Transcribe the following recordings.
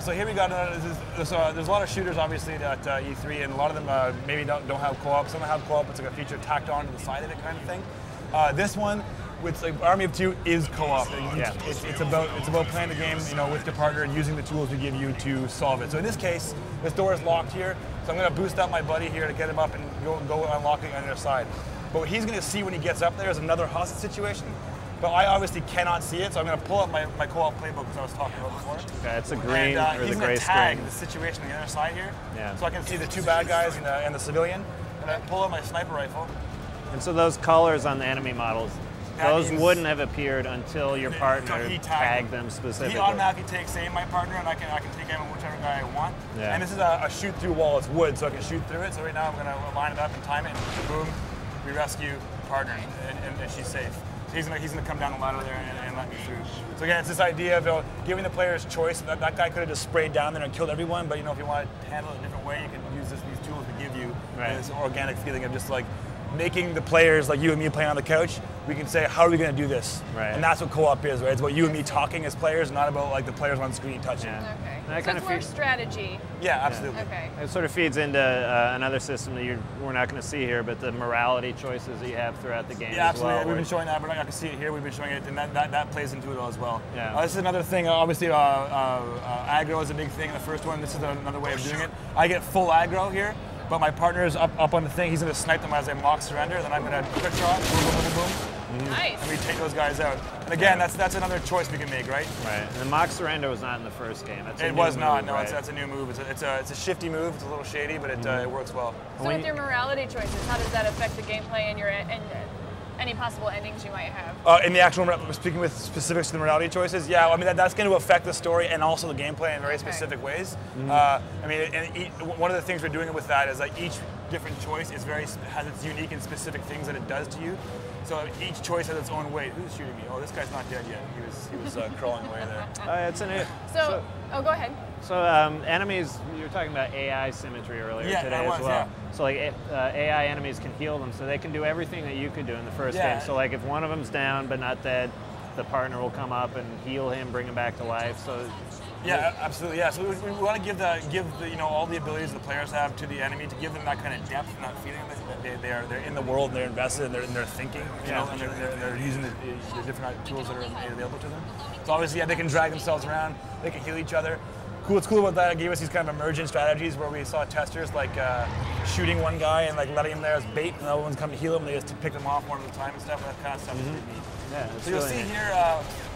So here we got, there's a lot of shooters obviously at E3, and a lot of them maybe don't have co-op. Some have co-op, it's like a feature tacked on to the side of it kind of thing. This one, with like Army of Two, is co-op. Yeah. It's about playing the game, you know, with your partner and using the tools we give you to solve it. So in this case, this door is locked here, so I'm going to boost up my buddy here to get him up and go unlock it on the other side. But what he's going to see when he gets up there is another hostage situation. But I obviously cannot see it, so I'm going to pull up my co-op playbook that I was talking about before. Okay, it's the green or the gray screen. He's going to tag the situation on the other side here, so I can see the two bad guys and the civilian. And I pull out my sniper rifle. And so those colors on the enemy models, those wouldn't have appeared until your partner tagged them specifically. He automatically takes aim, my partner, and I can take aim on whichever guy I want. Yeah. And this is a shoot-through wall. It's wood, so I can shoot through it. So right now I'm going to line it up and time it, and boom, we rescue partner, and she's safe. So he's gonna come down the ladder there and let me through. So again, it's this idea of giving the players choice. That guy could have just sprayed down there and killed everyone, but you know, if you want to handle it a different way, you can use these tools we give you. Right. And this organic feeling of just like making the players, like you and me playing on the couch, we can say, how are we going to do this? Right. And that's what co-op is, right? It's about you and me talking as players, not about like the players on screen touching. Yeah. Okay. So it's more strategy. Yeah, absolutely. Okay. It sort of feeds into another system that we're not going to see here, but the morality choices that you have throughout the game. Yeah, as well, absolutely. We've been showing that, but I can see it here. We've been showing it, and that plays into it as well. Yeah. This is another thing. Obviously, aggro is a big thing in the first one. This is another way of doing it. I get full aggro here. But my partner's up on the thing. He's going to snipe them as I mock surrender. Then I'm going to quick shot, boom, boom, boom, boom. Nice. And we take those guys out. And again, that's another choice we can make, right? Right. And the mock surrender was not in the first game. It was not. No, that's a new move. It's a shifty move. It's a little shady, but it works well. So with your morality choices, how does that affect the gameplay and your any possible endings you might have? In the actual, speaking with specifics to the morality choices, yeah, I mean that's going to affect the story and also the gameplay in very specific ways. I mean, one of the things we're doing with that is like each different choice has its unique and specific things that it does to you. So each choice has its own weight. Who's shooting me? Oh, this guy's not dead yet. He was crawling away there. It's an so oh, go ahead. So enemies, you were talking about AI symmetry earlier today as well. Yeah. So like AI enemies can heal them, so they can do everything that you could do in the first game. So like if one of them's down but not dead, the partner will come up and heal him, bring him back to life. So yeah, absolutely. Yeah. So we want to give the all the abilities the players have to the enemy, to give them that kind of depth and that feeling that they're in the world and they're invested and they're thinking, you know, and they're using the different tools that are available to them. So obviously, yeah, they can drag themselves around, they can heal each other. What's cool about that, it gave us these kind of emergent strategies where we saw testers like shooting one guy and like letting him there as bait, and the other ones come to heal him. They just pick them off one at a time and stuff. That kind of stuff is pretty neat. Yeah, so you'll see here.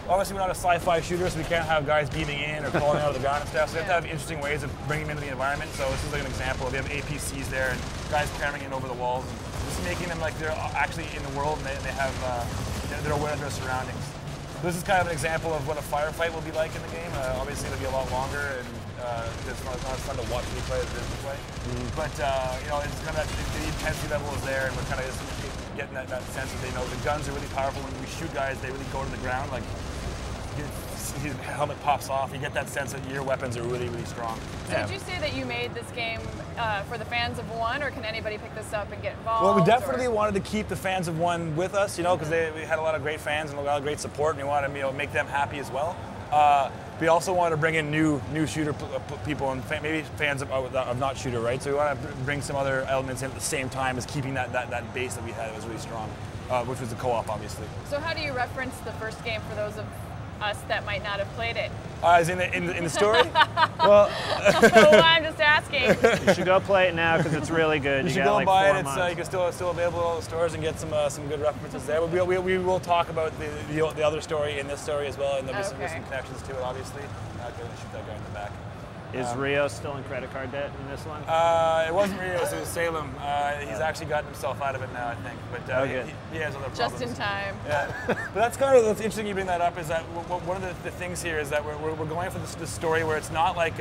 Obviously, we're not a sci-fi shooter, so we can't have guys beaming in or crawling out of the ground and stuff. So we have to have interesting ways of bringing them into the environment. So this is like an example. We have APCs there and guys carrying in over the walls, and just making them like they're actually in the world and they're aware of their surroundings. This is kind of an example of what a firefight will be like in the game. Obviously, it'll be a lot longer, and it's not as fun to watch me play as it is to play. But you know, it's kind of the intensity level is there, and we're kind of just getting that sense that the guns are really powerful. When we shoot guys, they really go to the ground. Like his helmet pops off, you get that sense that your weapons are really, really strong. So would you say that you made this game for the fans of one, or can anybody pick this up and get involved? Well, we definitely wanted to keep the fans of one with us, you know, because we had a lot of great fans and a lot of great support, and we wanted to make them happy as well. We also wanted to bring in new shooter people and maybe fans of not shooter, right? So we want to bring some other elements in at the same time as keeping that base that we had that was really strong, which was the co-op, obviously. So how do you reference the first game for those of us that might not have played it? As in the story? Well, I'm just asking. You should go play it now because it's really good. You should go buy it. It's you can still available at all the stores and get some good references there. We will talk about the other story in this story as well, and there'll be some connections to it, obviously. I'm going to shoot that guy in the back. Is Rios still in credit card debt in this one? It wasn't Rios, it was Salem. He's actually gotten himself out of it now, I think. But he has other problems. Just in time. Yeah. But that's kind of interesting you bring that up, is that one of the things here is that we're going for this story where it's not like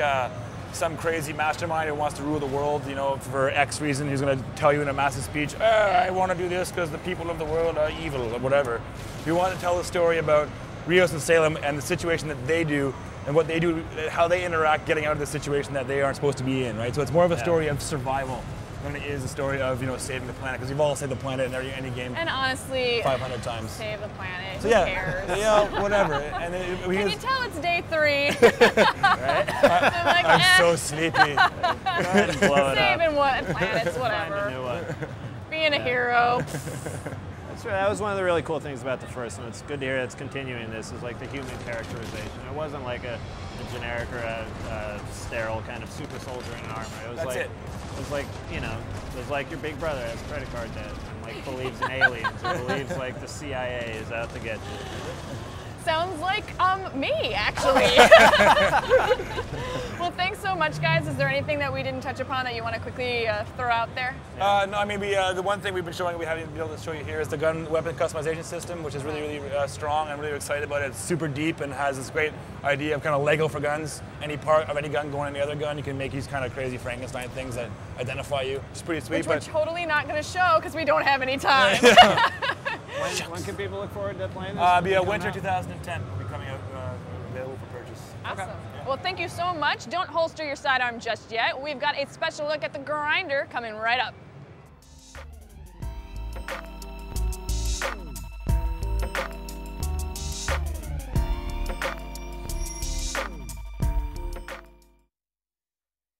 some crazy mastermind who wants to rule the world, you know, for X reason. He's going to tell you in a massive speech, I want to do this because the people of the world are evil or whatever. We want to tell the story about Rios and Salem and the situation that they do, and what they do, how they interact getting out of the situation that they aren't supposed to be in, right? So it's more of a story of survival than it is a story of, you know, saving the planet, because you've all saved the planet in any game. And honestly, 500 times. Save the planet. So Who cares? Yeah, whatever. And Can you tell it's day 3? Right? I'm so sleepy. Go ahead and blow it up. Saving what planets, Find a whatever. new one. Being a hero. That's right. That was one of the really cool things about the first one. It's good to hear it's continuing this, is like the human characterization. It wasn't like a generic or a sterile kind of super soldier in armor. It was That's like it. It was like, you know, it was like your big brother has a credit card debt and like believes in aliens or believes like the CIA is out to get you. Sounds like me, actually. Well, thanks so much, guys. Is there anything that we didn't touch upon that you want to quickly throw out there? No, I mean, the one thing we've been showing, we haven't been able to show you here, is the gun weapon customization system, which is really, really strong. I'm really excited about it. It's super deep and has this great idea of kind of Lego for guns. Any part of any gun going in the other gun, you can make these kind of crazy Frankenstein things that identify you. It's pretty sweet. Which we're totally not going to show because we don't have any time. When can people look forward to playing this? Be a winter 2010 will be coming out, available for purchase. Awesome. Well, thank you so much. Don't holster your sidearm just yet. We've got a special look at the grinder coming right up.